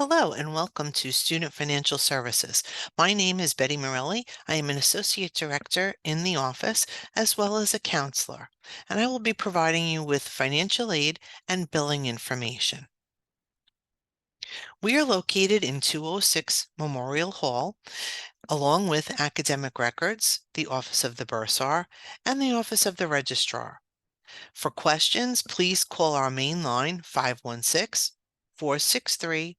Hello and welcome to Student Financial Services. My name is Betty Morelli. I am an Associate Director in the office as well as a counselor, and I will be providing you with financial aid and billing information. We are located in 206 Memorial Hall, along with academic records, the Office of the Bursar, and the Office of the Registrar. For questions, please call our main line 516-463-8000.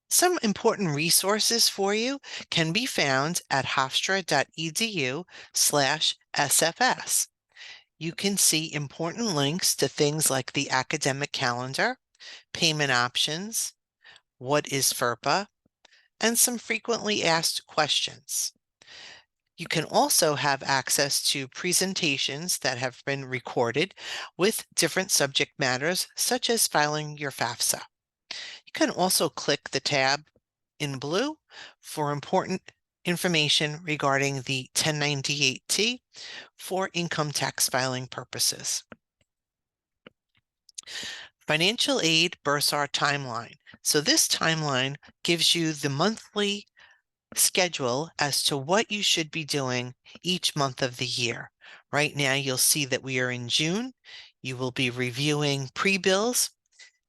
Some important resources for you can be found at hofstra.edu/SFS. You can see important links to things like the academic calendar, payment options, what is FERPA, and some frequently asked questions. You can also have access to presentations that have been recorded with different subject matters, such as filing your FAFSA. You can also click the tab in blue for important information regarding the 1098-T for income tax filing purposes. Financial aid Bursar timeline. So this timeline gives you the monthly schedule as to what you should be doing each month of the year. Right now, you'll see that we are in June. You will be reviewing pre-bills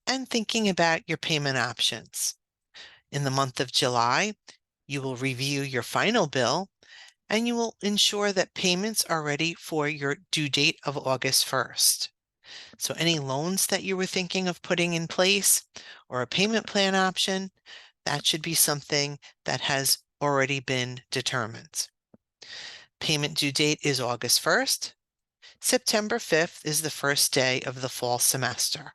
and thinking about your payment options. In the month of July, you will review your final bill and you will ensure that payments are ready for your due date of August 1st. So any loans that you were thinking of putting in place or a payment plan option, that should be something that has already been determined. Payment due date is August 1st. September 5th is the first day of the fall semester.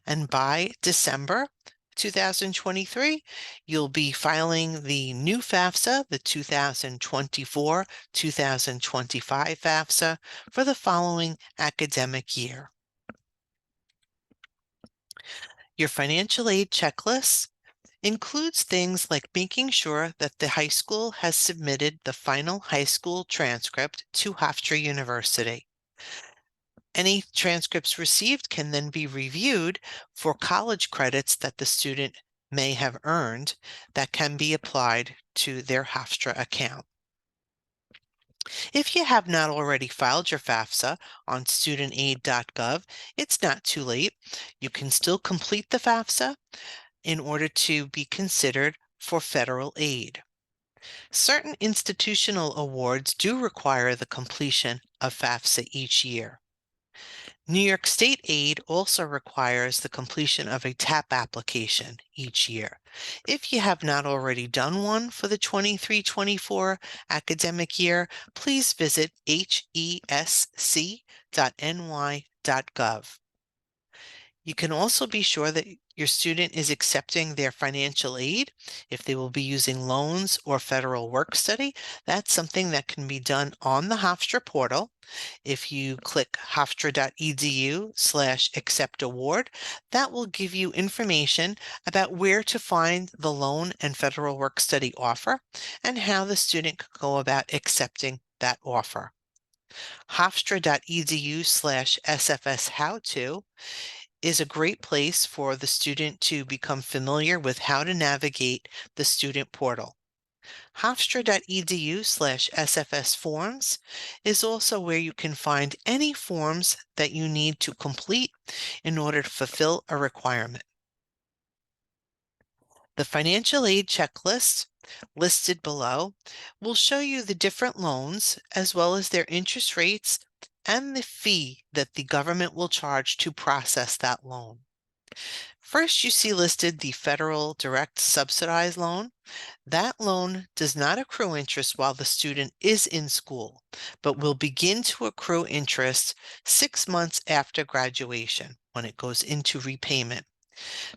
And by December 2023, you'll be filing the new FAFSA, the 2024-2025 FAFSA for the following academic year. Your financial aid checklist includes things like making sure that the high school has submitted the final high school transcript to Hofstra University. Any transcripts received can then be reviewed for college credits that the student may have earned that can be applied to their Hofstra account. If you have not already filed your FAFSA on studentaid.gov, it's not too late. You can still complete the FAFSA in order to be considered for federal aid. Certain institutional awards do require the completion of FAFSA each year. New York State aid also requires the completion of a TAP application each year. If you have not already done one for the 23-24 academic year, please visit hesc.ny.gov. You can also be sure that your student is accepting their financial aid. If they will be using loans or federal work study, that's something that can be done on the Hofstra portal. If you click hofstra.edu/accept award, that will give you information about where to find the loan and federal work study offer and how the student could go about accepting that offer. hofstra.edu/SFS how-to is a great place for the student to become familiar with how to navigate the student portal. hofstra.edu/SFS forms is also where you can find any forms that you need to complete in order to fulfill a requirement. The financial aid checklist listed below will show you the different loans as well as their interest rates and the fee that the government will charge to process that loan. First, you see listed the federal direct subsidized loan. That loan does not accrue interest while the student is in school, but will begin to accrue interest 6 months after graduation when it goes into repayment.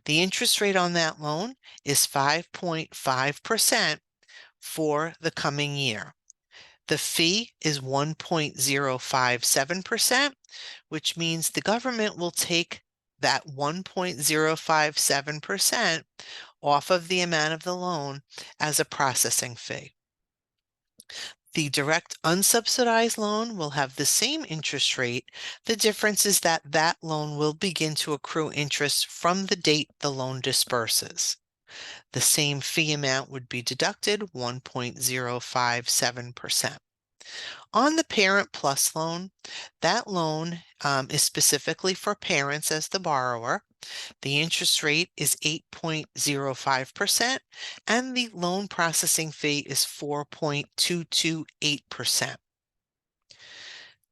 The interest rate on that loan is 5.5% for the coming year. The fee is 1.057%, which means the government will take that 1.057% off of the amount of the loan as a processing fee. The direct unsubsidized loan will have the same interest rate. The difference is that that loan will begin to accrue interest from the date the loan disperses. The same fee amount would be deducted, 1.057%. On the Parent Plus loan, that loan is specifically for parents as the borrower. The interest rate is 8.05%, and the loan processing fee is 4.228%.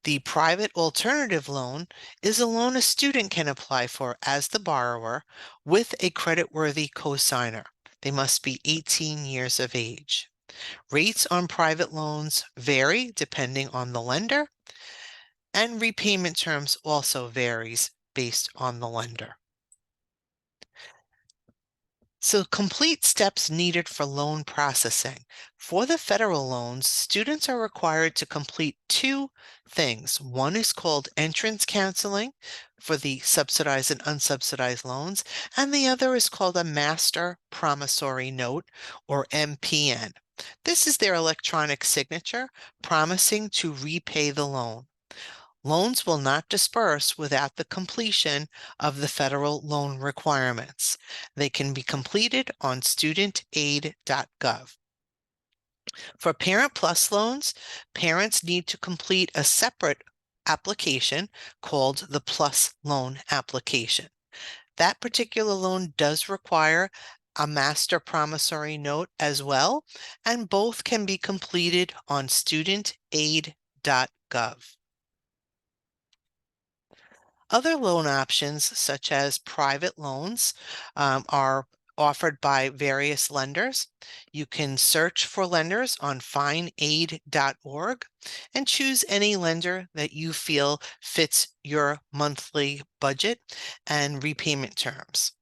The private alternative loan is a loan a student can apply for as the borrower with a creditworthy cosigner. They must be 18 years of age. Rates on private loans vary depending on the lender, and repayment terms also varies based on the lender. So complete steps needed for loan processing. For the federal loans, students are required to complete two things. One is called entrance counseling for the subsidized and unsubsidized loans, and the other is called a master promissory note, or MPN. This is their electronic signature promising to repay the loan. Loans will not disperse without the completion of the federal loan requirements. They can be completed on studentaid.gov. For Parent Plus loans, parents need to complete a separate application called the Plus Loan application. That particular loan does require a master promissory note as well, and both can be completed on studentaid.gov. Other loan options, such as private loans, are offered by various lenders. You can search for lenders on findaid.org and choose any lender that you feel fits your monthly budget and repayment terms.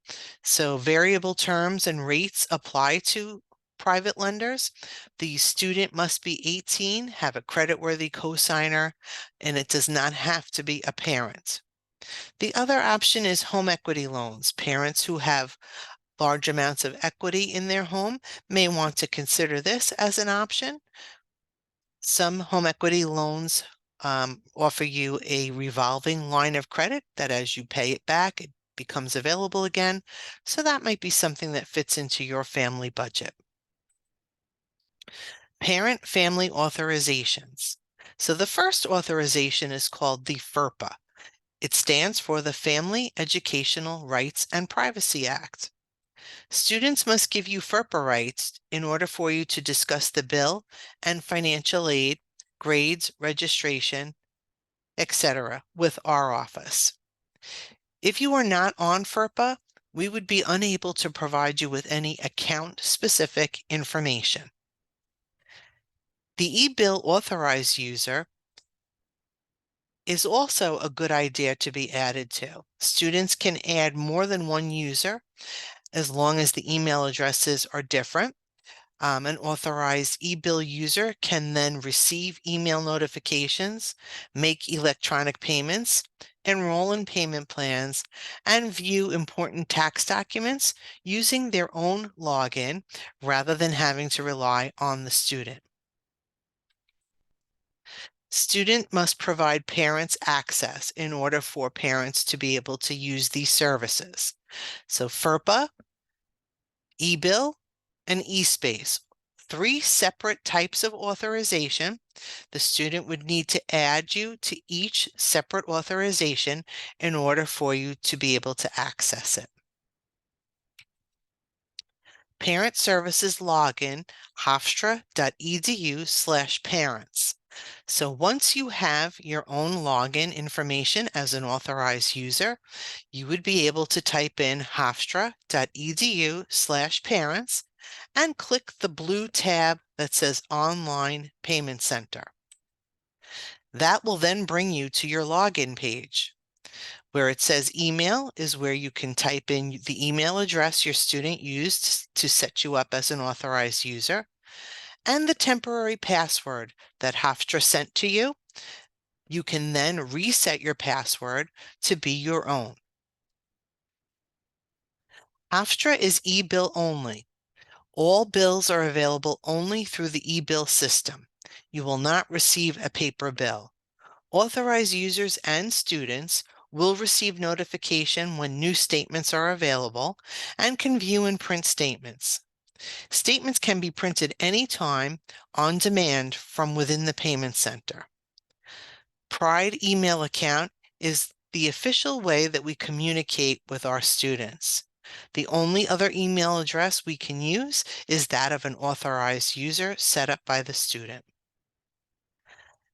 So variable terms and rates apply to private lenders. The student must be 18, have a creditworthy cosigner, and it does not have to be a parent. The other option is home equity loans. Parents who have large amounts of equity in their home may want to consider this as an option. Some home equity loans offer you a revolving line of credit that as you pay it back, it becomes available again. So that might be something that fits into your family budget. Parent-family authorizations. So the first authorization is called the FERPA. It stands for the Family Educational Rights and Privacy Act. Students must give you FERPA rights in order for you to discuss the bill and financial aid, grades, registration, etc. with our office. If you are not on FERPA, we would be unable to provide you with any account-specific information. The ebill authorized user is also a good idea to be added to. Students can add more than one user as long as the email addresses are different. An authorized ebill user can then receive email notifications, make electronic payments, enroll in payment plans, and view important tax documents using their own login rather than having to rely on the student. Student must provide parents access in order for parents to be able to use these services. So FERPA, ebill, and eSpace, three separate types of authorization. The student would need to add you to each separate authorization in order for you to be able to access it. Parent Services login, hofstra.edu/parents. So once you have your own login information as an authorized user, you would be able to type in hofstra.edu/parents and click the blue tab that says Online Payment Center. That will then bring you to your login page. Where it says email is where you can type in the email address your student used to set you up as an authorized user, and the temporary password that Hofstra sent to you. You can then reset your password to be your own. Hofstra is ebill only. All bills are available only through the ebill system. You will not receive a paper bill. Authorized users and students will receive notification when new statements are available and can view and print statements. Statements can be printed anytime on demand from within the payment center. Pride email account is the official way that we communicate with our students. The only other email address we can use is that of an authorized user set up by the student.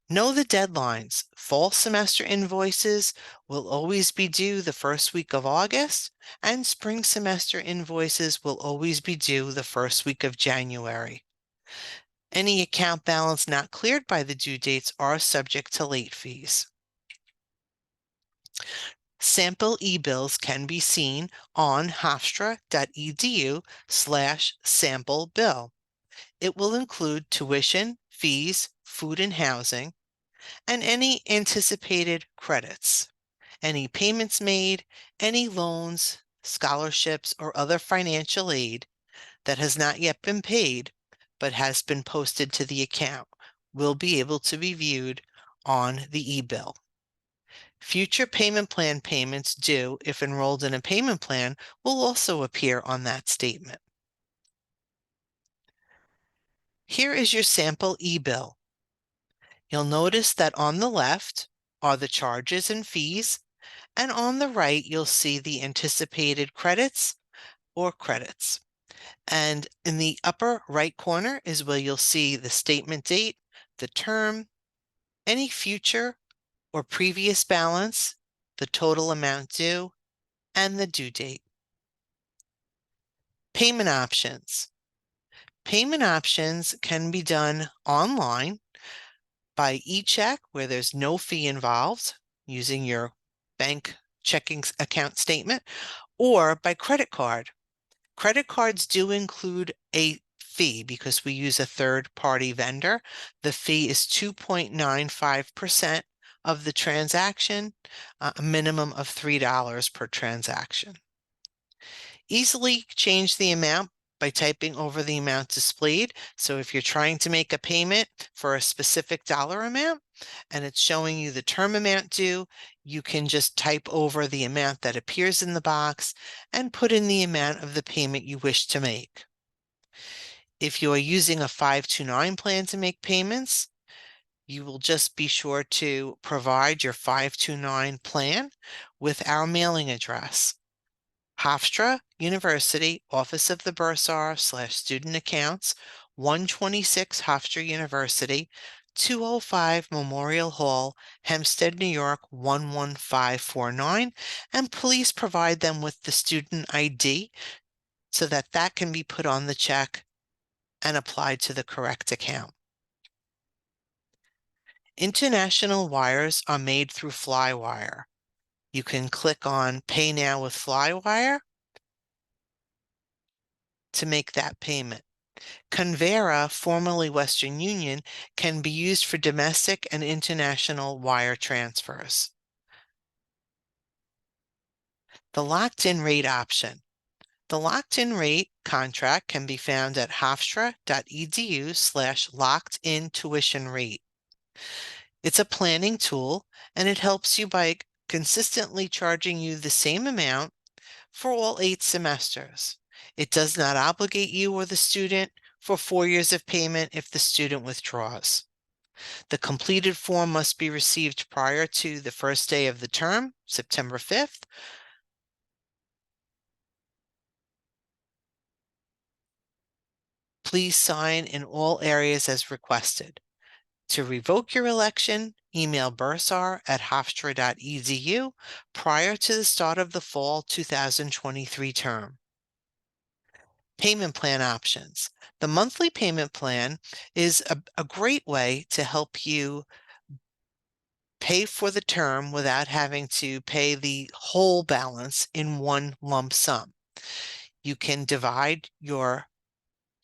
Know the deadlines. Fall semester invoices will always be due the first week of August, and spring semester invoices will always be due the first week of January. Any account balance not cleared by the due dates are subject to late fees. Sample e-bills can be seen on hofstra.edu/sample bill. It will include tuition, fees, food and housing, and any anticipated credits, any payments made, any loans, scholarships, or other financial aid that has not yet been paid but has been posted to the account will be able to be viewed on the e-bill. Future payment plan payments due if enrolled in a payment plan will also appear on that statement. Here is your sample e-bill. You'll notice that on the left are the charges and fees, and on the right you'll see the anticipated credits or credits. And in the upper right corner is where you'll see the statement date, the term, any future or previous balance, the total amount due, and the due date. Payment options. Payment options can be done online by e-check, where there's no fee involved, using your bank checking account statement, or by credit card. Credit cards do include a fee because we use a third-party vendor. The fee is 2.95% of the transaction, a minimum of $3 per transaction. Easily change the amount by typing over the amount displayed. So if you're trying to make a payment for a specific dollar amount and it's showing you the term amount due, you can just type over the amount that appears in the box and put in the amount of the payment you wish to make. If you are using a 529 plan to make payments, you will just be sure to provide your 529 plan with our mailing address. Hofstra University, Office of the Bursar/Student Accounts, 126 Hofstra University, 205 Memorial Hall, Hempstead, New York, 11549, and please provide them with the student ID so that that can be put on the check and applied to the correct account. International wires are made through Flywire. You can click on Pay Now with Flywire to make that payment. Convera, formerly Western Union, can be used for domestic and international wire transfers. The locked-in rate option. The locked-in rate contract can be found at hofstra.edu/locked-in tuition rate. It's a planning tool, and it helps you by consistently charging you the same amount for all 8 semesters. It does not obligate you or the student for 4 years of payment if the student withdraws. The completed form must be received prior to the first day of the term, September 5th. Please sign in all areas as requested. To revoke your election, email bursar@hofstra.edu prior to the start of the fall 2023 term. Payment plan options. The monthly payment plan is a great way to help you pay for the term without having to pay the whole balance in one lump sum. You can divide your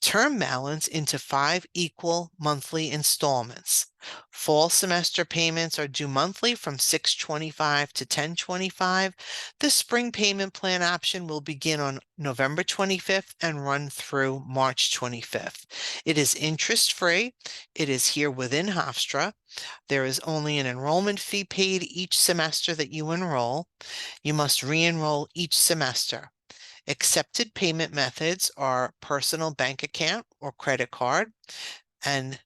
term balance into 5 equal monthly installments. Fall semester payments are due monthly from 6/25 to 10/25. The spring payment plan option will begin on November 25th and run through March 25th. It is interest-free. It is here within Hofstra. There is only an enrollment fee paid each semester that you enroll. You must re-enroll each semester. Accepted payment methods are personal bank account or credit card. And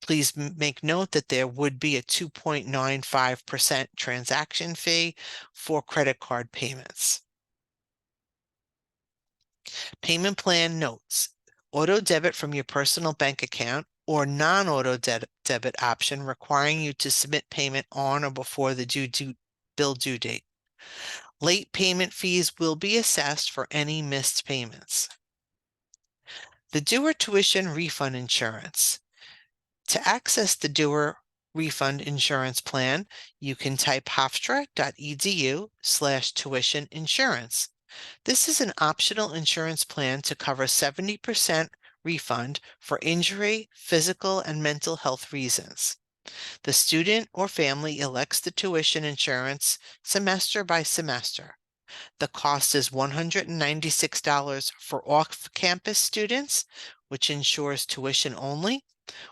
please make note that there would be a 2.95% transaction fee for credit card payments. Payment plan notes. Auto debit from your personal bank account or non-auto debit option requiring you to submit payment on or before the bill due date. Late payment fees will be assessed for any missed payments. The Dewar Tuition Refund Insurance. To access the Dewar Refund Insurance Plan, you can type hofstra.edu/tuitioninsurance. This is an optional insurance plan to cover 70% refund for injury, physical, and mental health reasons. The student or family elects the tuition insurance semester by semester. The cost is $196 for off-campus students, which ensures tuition only,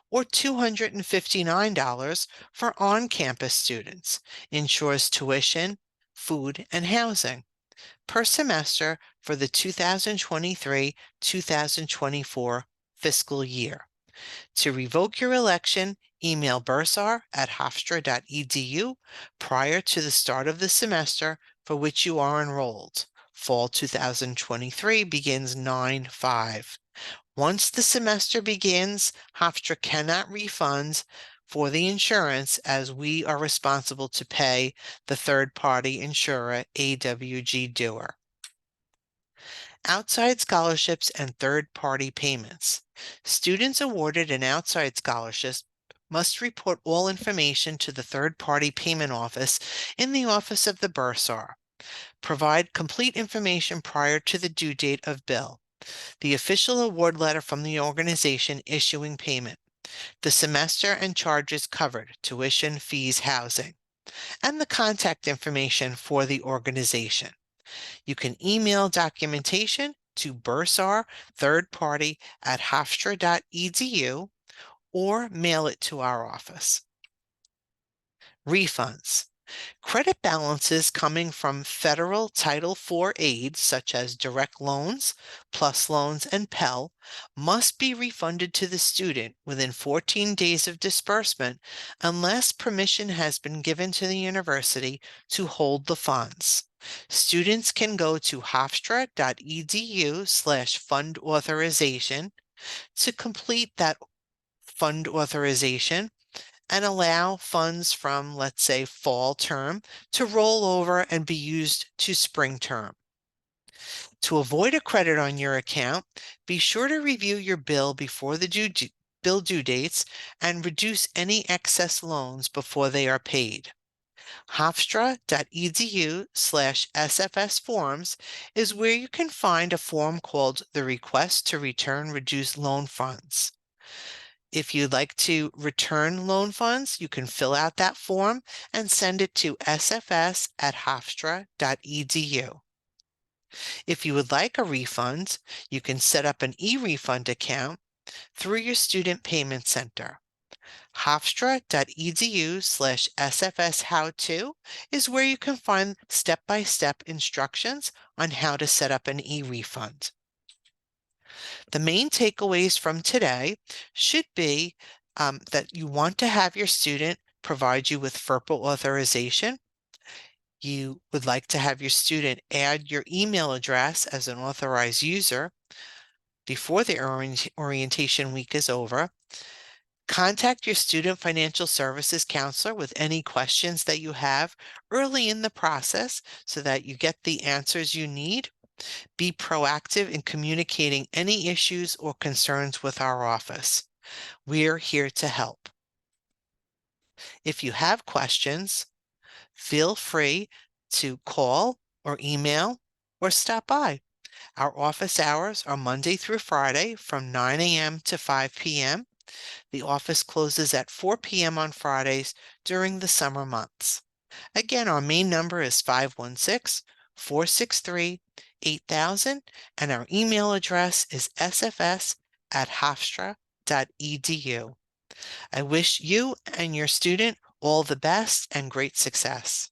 or $259 for on-campus students, ensures tuition, food, and housing per semester for the 2023-2024 fiscal year. To revoke your election, email bursar@hofstra.edu prior to the start of the semester for which you are enrolled. Fall 2023 begins 9/5. Once the semester begins, Hofstra cannot refund for the insurance as we are responsible to pay the third-party insurer, AWG Dewar. Outside scholarships and third-party payments. Students awarded an outside scholarship must report all information to the third-party payment office in the office of the bursar. Provide complete information prior to the due date of bill. The official award letter from the organization issuing payment. The semester and charges covered, tuition, fees, housing, and the contact information for the organization. You can email documentation to bursar third-party at hofstra.edu or mail it to our office. Refunds. Credit balances coming from federal Title IV aid, such as direct loans, PLUS loans, and Pell, must be refunded to the student within 14 days of disbursement unless permission has been given to the university to hold the funds. Students can go to hofstra.edu/fund authorization to complete that fund authorization and allow funds from, let's say, fall term to roll over and be used to spring term. To avoid a credit on your account, be sure to review your bill before the bill due dates and reduce any excess loans before they are paid. hofstra.edu/SFS forms is where you can find a form called the Request to Return Reduced Loan Funds. If you'd like to return loan funds, you can fill out that form and send it to sfs@hofstra.edu. If you would like a refund, you can set up an e-refund account through your student payment center. hofstra.edu/SFS how-to is where you can find step-by-step instructions on how to set up an e-refund. The main takeaways from today should be that you want to have your student provide you with FERPA authorization. You would like to have your student add your email address as an authorized user before the orientation week is over. Contact your student financial services counselor with any questions that you have early in the process so that you get the answers you need. Be proactive in communicating any issues or concerns with our office. We're here to help. If you have questions, feel free to call or email or stop by. Our office hours are Monday through Friday from 9 a.m. to 5 p.m. The office closes at 4 p.m. on Fridays during the summer months. Again, our main number is 516-463-8000, and our email address is sfs@hofstra.edu. I wish you and your student all the best and great success.